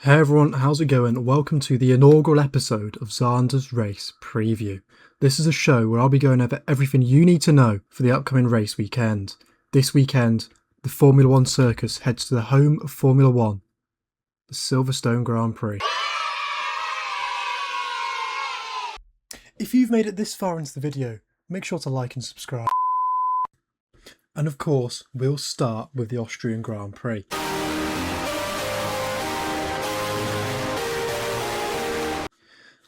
Hey everyone, how's it going? Welcome to the inaugural episode of Xander's Race Preview. This is a show where I'll be going over everything you need to know for the upcoming race weekend. This weekend, the Formula One circus heads to the home of Formula One, the Silverstone Grand Prix. If you've made it this far into the video, make sure to like and subscribe. And of course, we'll start with the Austrian Grand Prix.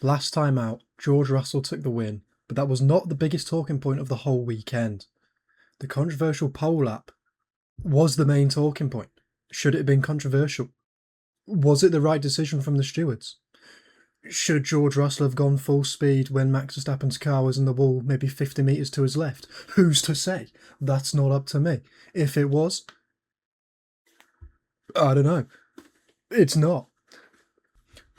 Last time out, George Russell took the win, but that was not the biggest talking point of the whole weekend. The controversial pole lap was the main talking point. Should it have been controversial? Was it the right decision from the stewards? Should George Russell have gone full speed when Max Verstappen's car was in the wall maybe 50 metres to his left? Who's to say? That's not up to me. If it was, I don't know. It's not.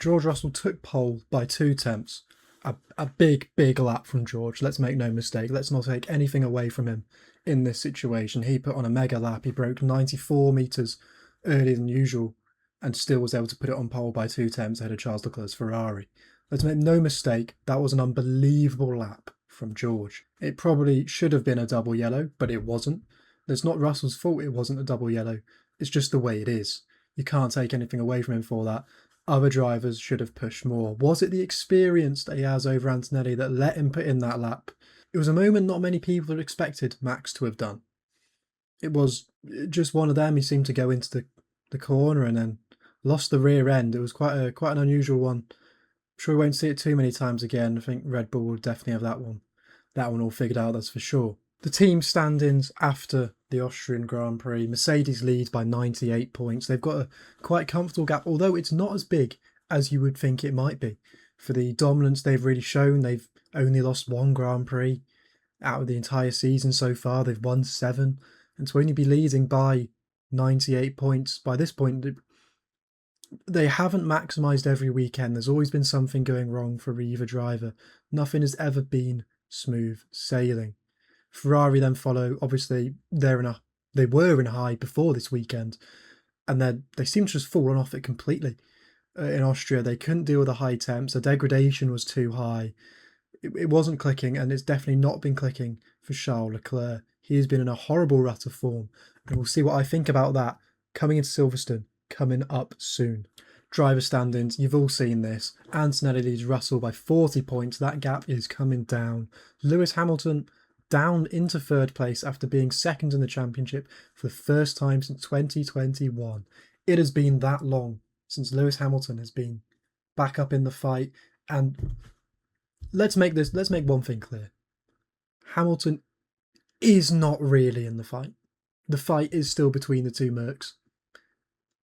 George Russell took pole by 2 tenths. A big lap from George. Let's make no mistake. Let's not take anything away from him in this situation. He put on a mega lap. He broke 94 metres earlier than usual and still was able to put it on pole by 2 tenths ahead of Charles Leclerc's Ferrari. Let's make no mistake, that was an unbelievable lap from George. It probably should have been a double yellow, but it wasn't. It's not Russell's fault it wasn't a double yellow. It's just the way it is. You can't take anything away from him for that. Other drivers should have pushed more. Was it the experience that he has over Antonelli that let him put in that lap? It was a moment not many people had expected Max to have done. It was just one of them. He seemed to go into the corner and then lost the rear end. It was quite an unusual one. I'm sure we won't see it too many times again. I think Red Bull will definitely have that one all figured out, that's for sure. The team standings after the Austrian Grand Prix. Mercedes leads by 98 points. They've got a quite comfortable gap, although it's not as big as you would think it might be. For the dominance they've really shown, they've only lost 1 Grand Prix out of the entire season so far. They've won 7, and to only be leading by 98 points by this point, they haven't maximised every weekend. There's always been something going wrong for either driver. Nothing has ever been smooth sailing. Ferrari then follow. Obviously, they were in a high before this weekend, and then they seem to just fallen off it completely. In Austria, they couldn't deal with the high temps. The degradation was too high. It wasn't clicking, and it's definitely not been clicking for Charles Leclerc. He has been in a horrible rut of form, and we'll see what I think about that coming into Silverstone, coming up soon. Driver standings, you've all seen this. Antonelli leads Russell by 40 points. That gap is coming down. Lewis Hamilton down into 3rd place after being 2nd in the championship for the first time since 2021. It has been that long since Lewis Hamilton has been back up in the fight, and let's make one thing clear. Hamilton is not really in the fight. The fight is still between the two Mercs.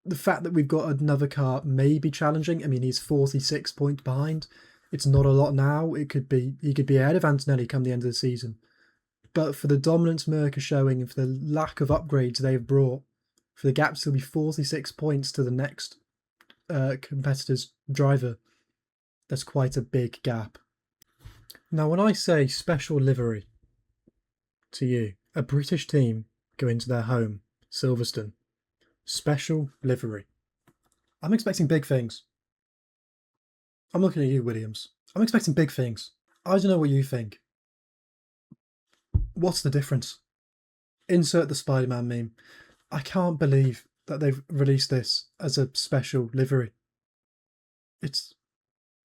The fact that we've got another car may be challenging. I mean, he's 46 points behind. It's not a lot now. He could be ahead of Antonelli come the end of the season. But for the dominance Merc are showing and for the lack of upgrades they've brought, for the gap to be 46 points to the next competitor's driver, that's quite a big gap. Now, when I say special livery to you, a British team go into their home, Silverstone, special livery, I'm expecting big things. I'm looking at you, Williams. I'm expecting big things. I don't know what you think. What's the difference? Insert the Spider-Man meme. I can't believe that they've released this as a special livery. It's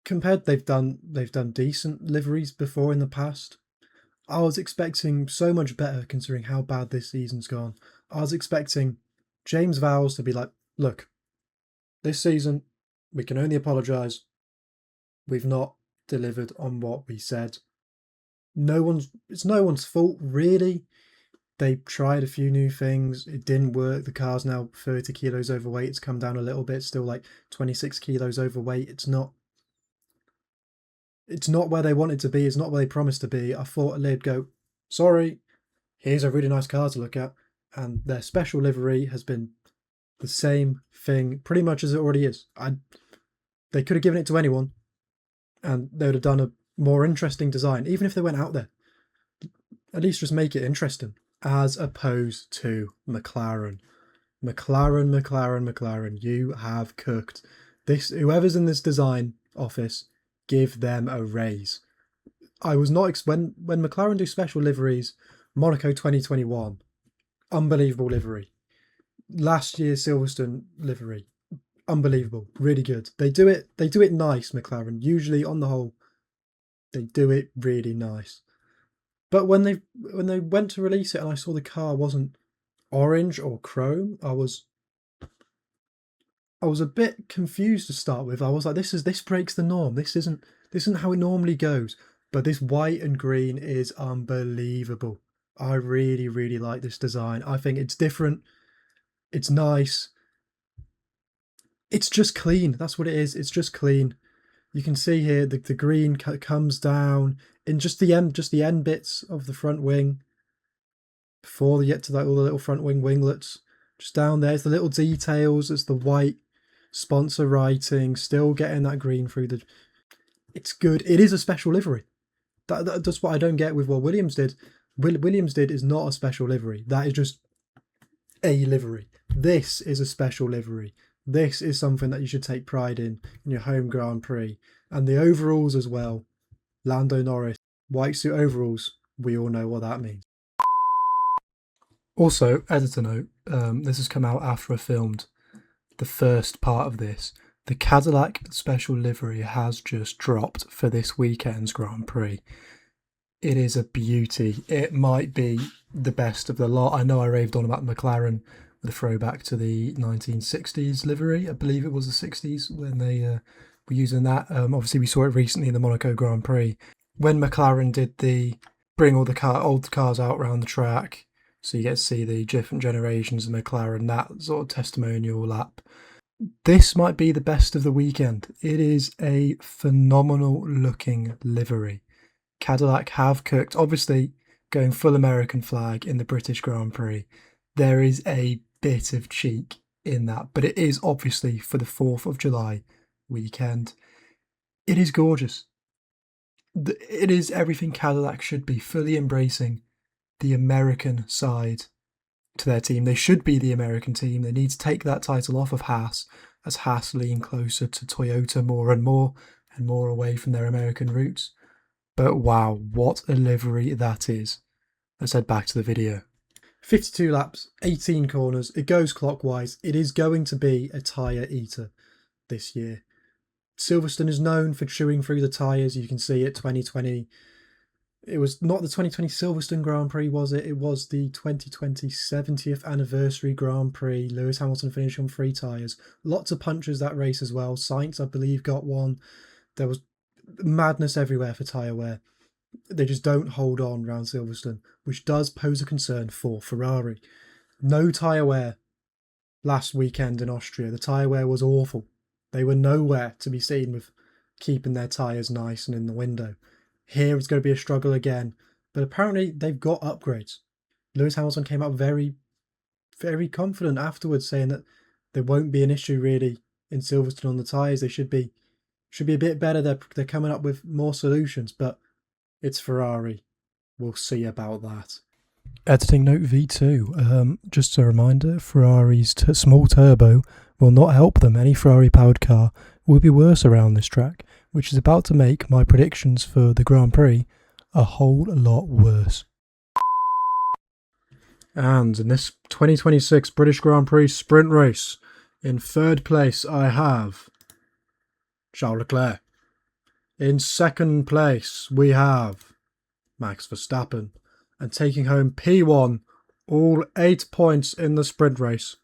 compared, they've done decent liveries before in the past. I was expecting so much better considering how bad this season's gone. I was expecting James Vowles to be like, look, this season we can only apologise. We've not delivered on what we said. It's no one's fault, really. They tried a few new things. It didn't work. The car's now 30 kilos overweight. It's come down a little bit, still like 26 kilos overweight. It's not where they wanted to be. It's not where they promised to be. I thought they'd go, sorry, here's a really nice car to look at. And their special livery has been the same thing pretty much as it already is. They could have given it to anyone and they would have done a more interesting design, even if they went out there. At least just make it interesting, as opposed to McLaren. McLaren, you have cooked. Whoever's in this design office, give them a raise. I was not when McLaren do special liveries, Monaco 2021, unbelievable livery. Last year's Silverstone livery, unbelievable, really good. They do it nice, McLaren. Usually, on the whole, they do it really nice. But when they went to release it and I saw the car wasn't orange or chrome, I was a bit confused to start with. I was like, this breaks the norm. This isn't how it normally goes. But this white and green is unbelievable. I really, really like this design. I think it's different. It's nice. It's just clean. That's what it is. It's just clean. You can see here the green comes down in just the end bits of the front wing before they get to all the little front wing winglets. Just down there, it's the little details. It's the white sponsor writing, still getting that green through the. It's good. It is a special livery. That's what I don't get with what Williams did. Williams did is not a special livery. That is just a livery. This is a special livery. This is something that you should take pride in your home Grand Prix. And the overalls as well. Lando Norris, white suit overalls. We all know what that means. Also, editor note, this has come out after I filmed the first part of this. The Cadillac special livery has just dropped for this weekend's Grand Prix. It is a beauty. It might be the best of the lot. I know I raved on about McLaren with a throwback to the 1960s livery. I believe it was the 60s when they were using that. Obviously, we saw it recently in the Monaco Grand Prix when McLaren did the bring all the old cars out around the track. So you get to see the different generations of McLaren, that sort of testimonial lap. This might be the best of the weekend. It is a phenomenal looking livery. Cadillac have cooked, obviously going full American flag in the British Grand Prix. There is a bit of cheek in that, but it is obviously for the 4th of July weekend. It is gorgeous. It is everything Cadillac should be, fully embracing the American side to their team. They should be the American team. They need to take that title off of Haas as Haas lean closer to Toyota more and more away from their American roots. But wow, what a livery that is. Let's head back to the video. 52 laps, 18 corners. It goes clockwise. It is going to be a tyre eater this year. Silverstone is known for chewing through the tyres. You can see it 2020. It was not the 2020 Silverstone Grand Prix, was it? It was the 2020 70th anniversary Grand Prix. Lewis Hamilton finished on 3 tyres. Lots of punches that race as well. Sainz, I believe, got one. There was madness everywhere for tyre wear. They just don't hold on around Silverstone, which does pose a concern for Ferrari. No tyre wear last weekend in Austria. The tyre wear was awful. They were nowhere to be seen with keeping their tyres nice and in the window. Here it's going to be a struggle again, but apparently they've got upgrades. Lewis Hamilton came out very, very confident afterwards, saying that there won't be an issue really in Silverstone on the tyres. They should be a bit better. They're coming up with more solutions, but it's Ferrari. We'll see about that. Editing note V2. Just a reminder, Ferrari's small turbo will not help them. Any Ferrari-powered car will be worse around this track, which is about to make my predictions for the Grand Prix a whole lot worse. And in this 2026 British Grand Prix sprint race, in 3rd place I have Charles Leclerc. In 2nd place we have Max Verstappen. And taking home P1, all 8 points in the sprint race,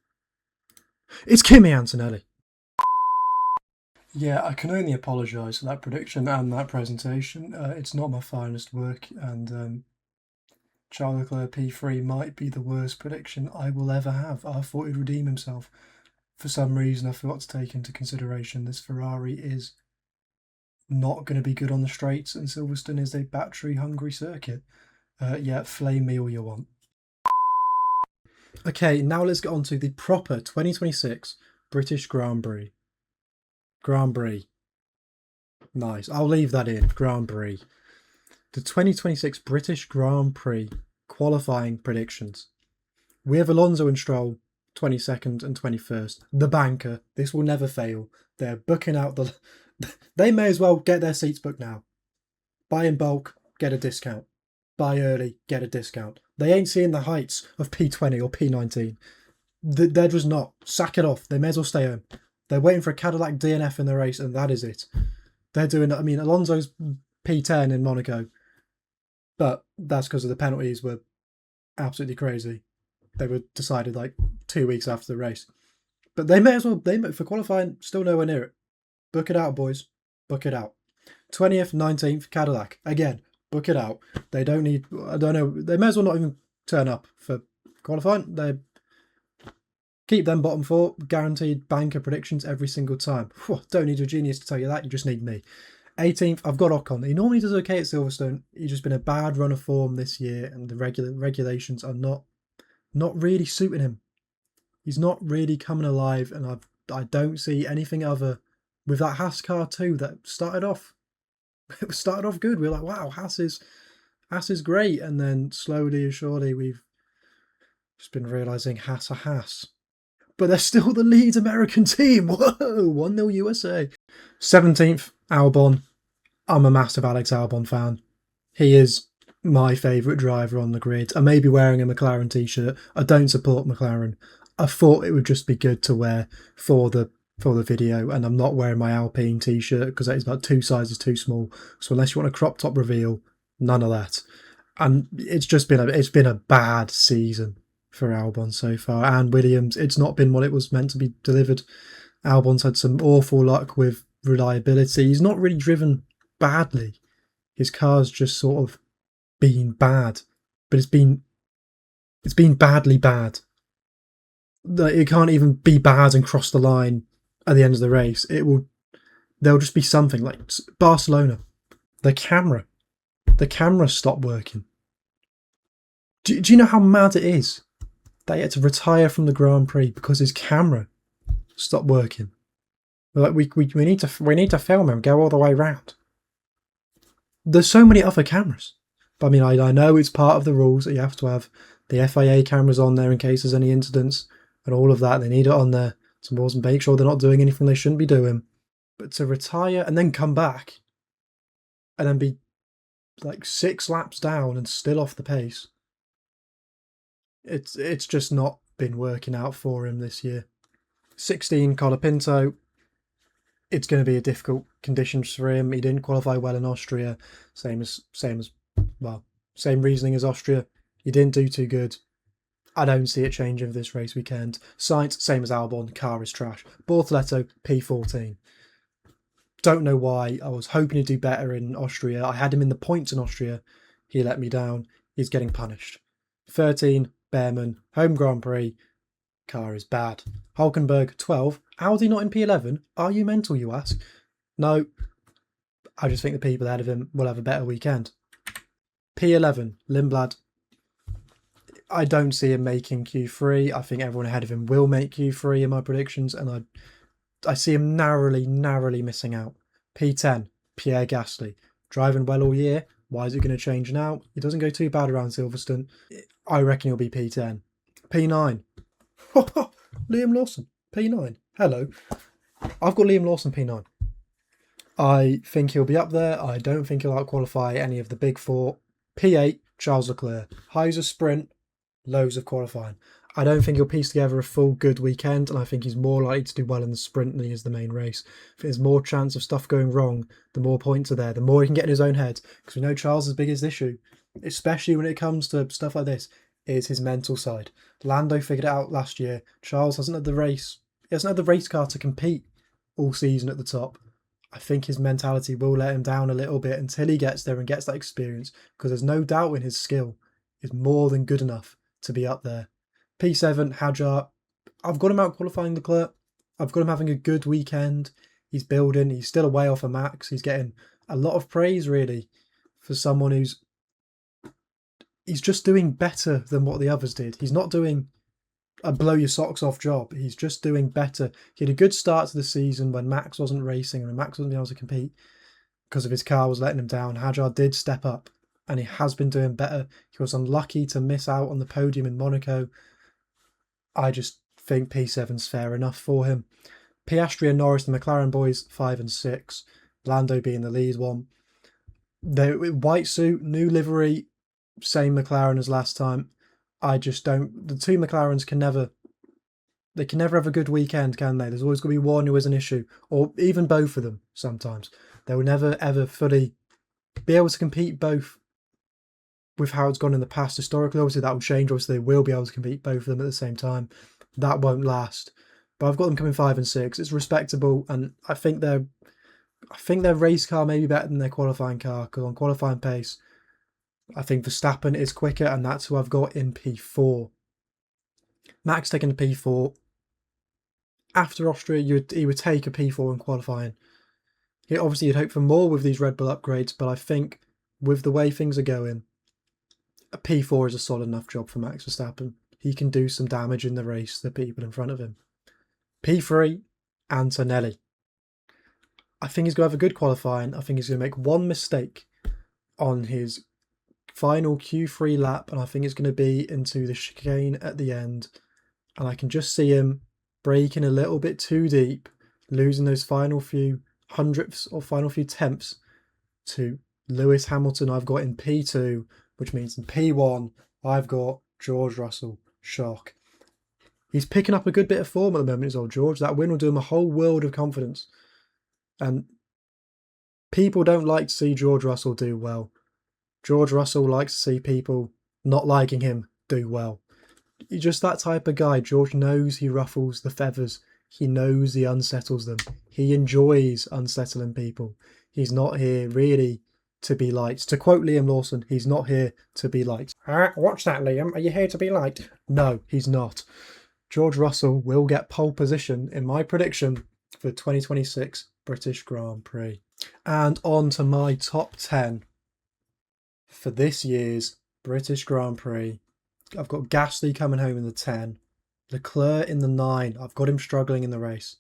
it's Kimi Antonelli. Yeah, I can only apologise for that prediction and that presentation. It's not my finest work, and Charles Leclerc P3 might be the worst prediction I will ever have. I thought he'd redeem himself. For some reason, I forgot to take into consideration this Ferrari is not going to be good on the straights, and Silverstone is a battery-hungry circuit. Yeah, flame me all you want. Okay, now let's get on to the proper 2026 British Grand Prix. Grand Prix. Nice. I'll leave that in. Grand Prix. The 2026 British Grand Prix qualifying predictions. We have Alonso and Stroll, 22nd and 21st. The banker. This will never fail. They're booking out the... They may as well get their seats booked now. Buy in bulk, get a discount. Buy early, get a discount. They ain't seeing the heights of P20 or P19. They're just not. Sack it off. They may as well stay home. They're waiting for a Cadillac DNF in the race, and that is it. They're doing... I mean, Alonso's P10 in Monaco, but that's because of the penalties were absolutely crazy. They were decided like 2 weeks after the race. But they may as well... for qualifying, still nowhere near it. Book it out, boys. Book it out. 20th, 19th, Cadillac. Again, book it out. They don't need... I don't know. They may as well not even turn up for qualifying. They keep them bottom four. Guaranteed banker predictions every single time. Whew, don't need a genius to tell you that. You just need me. 18th, I've got Ocon. He normally does okay at Silverstone. He's just been a bad run of form this year, and the regulations are not really suiting him. He's not really coming alive, and I don't see anything other with that Haas car too that started off. It started off good. We were like, wow, Haas is great, and then slowly and surely we've just been realising Haas are Haas. But they're still the lead American team. Whoa, 1-0 USA. 17th, Albon. I'm a massive Alex Albon fan. He is my favourite driver on the grid. I may be wearing a McLaren t-shirt. I don't support McLaren. I thought it would just be good to wear for the video, and I'm not wearing my Alpine t-shirt because that is about 2 sizes too small. So unless you want a crop top reveal, none of that. And it's been a bad season for Albon so far, and Williams. It's not been what it was meant to be delivered. Albon's had some awful luck with reliability. He's not really driven badly. His car's just sort of been bad, but it's been badly bad. It can't even be bad and cross the line at the end of the race. There'll just be something like Barcelona. The camera stopped working. Do you know how mad it is that he had to retire from the Grand Prix because his camera stopped working? Like we need to film him, go all the way round. There's so many other cameras. But I mean, I know it's part of the rules that you have to have the FIA cameras on there in case there's any incidents and all of that. They need it on there to make sure they're not doing anything they shouldn't be doing. But to retire and then come back and then be like 6 laps down and still off the pace, it's just not been working out for him this year. 16, Colapinto. It's going to be a difficult conditions for him. He didn't qualify well in Austria. Same reasoning as Austria. He didn't do too good. I don't see it changing for this race weekend. Sainz, same as Albon. Car is trash. Bortoletto, P14. Don't know why. I was hoping he'd do better in Austria. I had him in the points in Austria. He let me down. He's getting punished. 13, Behrman, home Grand Prix. Car is bad. Hulkenberg, 12. Audi not in P11? Are you mental, you ask? No. I just think the people ahead of him will have a better weekend. P11, Lindblad. I don't see him making Q3. I think everyone ahead of him will make Q3 in my predictions, and I see him narrowly missing out. P10, Pierre Gasly. Driving well all year. Why is it going to change now? It doesn't go too bad around Silverstone. I reckon he'll be P10. P9. Liam Lawson, P9. Hello. I've got Liam Lawson P9. I think he'll be up there. I don't think he'll out-qualify any of the big four. P8, Charles Leclerc. Highs of sprint, lows of qualifying. I don't think he'll piece together a full good weekend, and I think he's more likely to do well in the sprint than he is the main race. If there's more chance of stuff going wrong, the more points are there, the more he can get in his own head. Because we know Charles' biggest issue, especially when it comes to stuff like this, is his mental side. Lando figured it out last year. Charles hasn't had the race. He hasn't had the race car to compete all season at the top. I think his mentality will let him down a little bit until he gets there and gets that experience, because there's no doubt in his skill is more than good enough to be up there. P7, Hadjar. I've got him out qualifying Leclerc. I've got him having a good weekend. He's building. He's still away off of Max. He's getting a lot of praise, really, for someone he's just doing better than what the others did. He's not doing a blow your socks off job. He's just doing better. He had a good start to the season when Max wasn't racing and when Max wasn't able to compete because of his car was letting him down. Hadjar did step up and he has been doing better. He was unlucky to miss out on the podium in Monaco. I just think P7's fair enough for him. Piastri and Norris, the McLaren boys, 5 and 6. Lando being the lead one. The white suit, new livery, same McLaren as last time. I just don't. The two McLarens can never. They can never have a good weekend, can they? There's always going to be one who is an issue, or even both of them. Sometimes they will never ever fully be able to compete both. With how it's gone in the past historically, obviously that will change. Obviously, they will be able to compete both of them at the same time. That won't last. But I've got them coming 5 and 6. It's respectable, and I think their race car may be better than their qualifying car, because on qualifying pace, I think Verstappen is quicker, and that's who I've got in P4. Max taking a P4. After Austria, he would take a P4 in qualifying. Obviously, you'd hope for more with these Red Bull upgrades, but I think with the way things are going, a P4 is a solid enough job for Max Verstappen. He can do some damage in the race to the people in front of him. P3, Antonelli. I think he's going to have a good qualifying. I think he's going to make one mistake on his final Q3 lap, and I think it's going to be into the chicane at the end. And I can just see him braking a little bit too deep, losing those final few hundredths or final few tenths to Lewis Hamilton. I've got in P2, which means in P1, I've got George Russell. Shock. He's picking up a good bit of form at the moment, is old George. That win will do him a whole world of confidence. And people don't like to see George Russell do well. George Russell likes to see people not liking him do well. He's just that type of guy. George knows he ruffles the feathers. He knows he unsettles them. He enjoys unsettling people. He's not here really to be liked. To quote Liam Lawson, he's not here to be liked. Watch that, Liam. Are you here to be liked? No, he's not. George Russell will get pole position in my prediction for the 2026 British Grand Prix. And on to my top 10 for this year's British Grand Prix. I've got Gasly coming home in the 10. Leclerc in the 9. I've got him struggling in the race.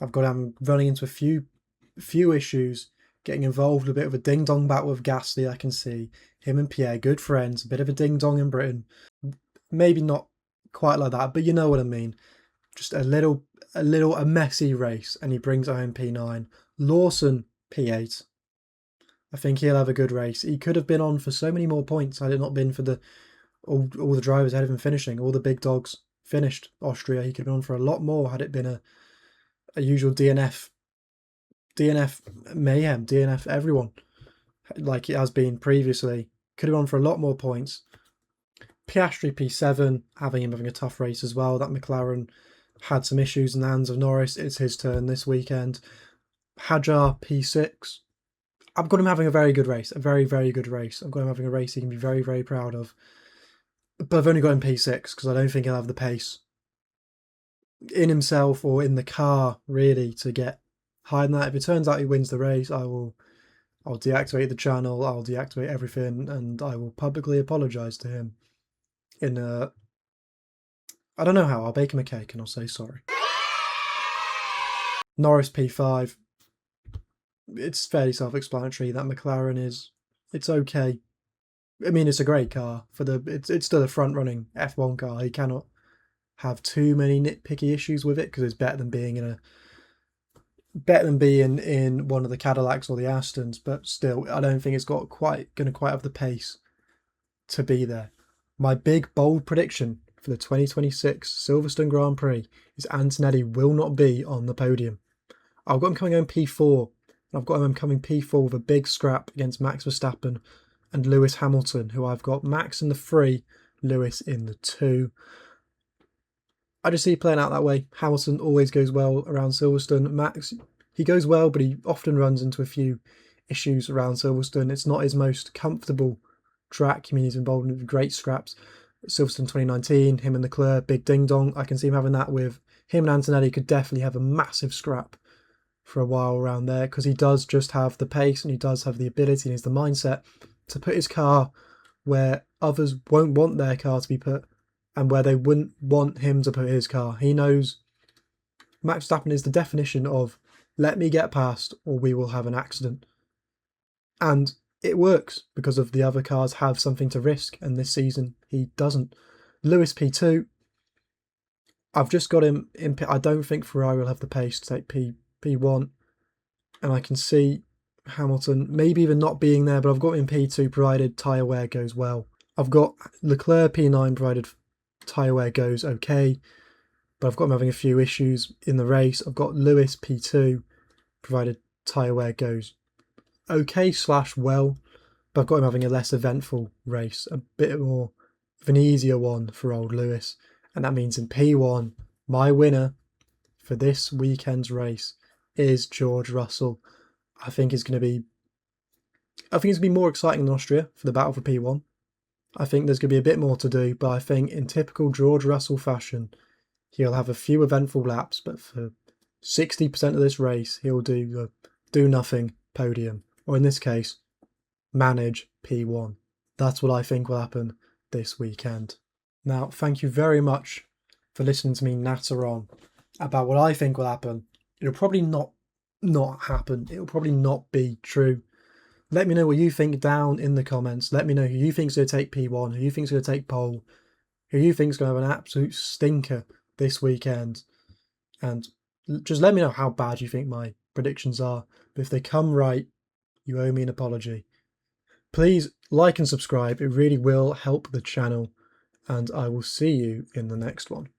I've got him running into a few issues, getting involved in a bit of a ding-dong battle with Gasly. I can see him and Pierre, good friends, a bit of a ding-dong in Britain. Maybe not quite like that, but you know what I mean. Just a messy race, and he brings it home P9. Lawson, P8. I think he'll have a good race. He could have been on for so many more points had it not been for all the drivers ahead of him finishing. All the big dogs finished Austria. He could have been on for a lot more had it been a usual DNF mayhem, DNF everyone, like it has been previously. Could have gone for a lot more points. Piastri P7, having a tough race as well. That McLaren had some issues in the hands of Norris. It's his turn this weekend. Hadjar P6. I've got him having a very good race, a very, very good race. I've got him having a race he can be very, very proud of. But I've only got him P6 because I don't think he'll have the pace in himself or in the car really to get higher than that. If it turns out he wins the race, I'll deactivate the channel, I'll deactivate everything, and I will publicly apologise to him. I don't know how, I'll bake him a cake and I'll say sorry. Norris P5. It's fairly self-explanatory that McLaren it's okay. I mean, it's a great car it's still a front-running F1 car. He cannot have too many nitpicky issues with it because it's better than being in one of the Cadillacs or the Astons, but still, I don't think it's going to quite have the pace to be there. My big bold prediction for the 2026 Silverstone Grand Prix is Antonelli will not be on the podium. I've got him coming home P4, and I've got him coming P4 with a big scrap against Max Verstappen and Lewis Hamilton, who I've got Max in the 3, Lewis in the 2. I just see it playing out that way. Hamilton always goes well around Silverstone. Max, he goes well, but he often runs into a few issues around Silverstone. It's not his most comfortable track. I mean, he's involved in great scraps. Silverstone 2019, him and Leclerc, big ding-dong. I can see him having that with him, and Antonelli could definitely have a massive scrap for a while around there because he does just have the pace and he does have the ability and he has the mindset to put his car where others won't want their car to be put and where they wouldn't want him to put his car. He knows Max Verstappen is the definition of let me get past or we will have an accident. And it works because of the other cars have something to risk, and this season he doesn't. Lewis P2. I've just got him in. I don't think Ferrari will have the pace to take P1, and I can see Hamilton maybe even not being there, but I've got him in P2 provided tyre wear goes well. I've got Leclerc P9 provided tyre wear goes okay, but I've got him having a few issues in the race. I've got Lewis P2 provided tyre wear goes okay / well, but I've got him having a less eventful race, a bit more of an easier one for old Lewis. And that means in P1, my winner for this weekend's race is George Russell. I think it's going to be more exciting than Austria for the battle for P1. I think there's going to be a bit more to do, but I think in typical George Russell fashion, he'll have a few eventful laps, but for 60% of this race, he'll do nothing podium, or in this case, manage P1. That's what I think will happen this weekend. Now, thank you very much for listening to me natter on about what I think will happen. It'll probably not happen. It'll probably not be true. Let me know what you think down in the comments. Let me know who you think's going to take P1, who you think's going to take pole, who you think's going to have an absolute stinker this weekend. And just let me know how bad you think my predictions are. But if they come right, you owe me an apology. Please like and subscribe. It really will help the channel. And I will see you in the next one.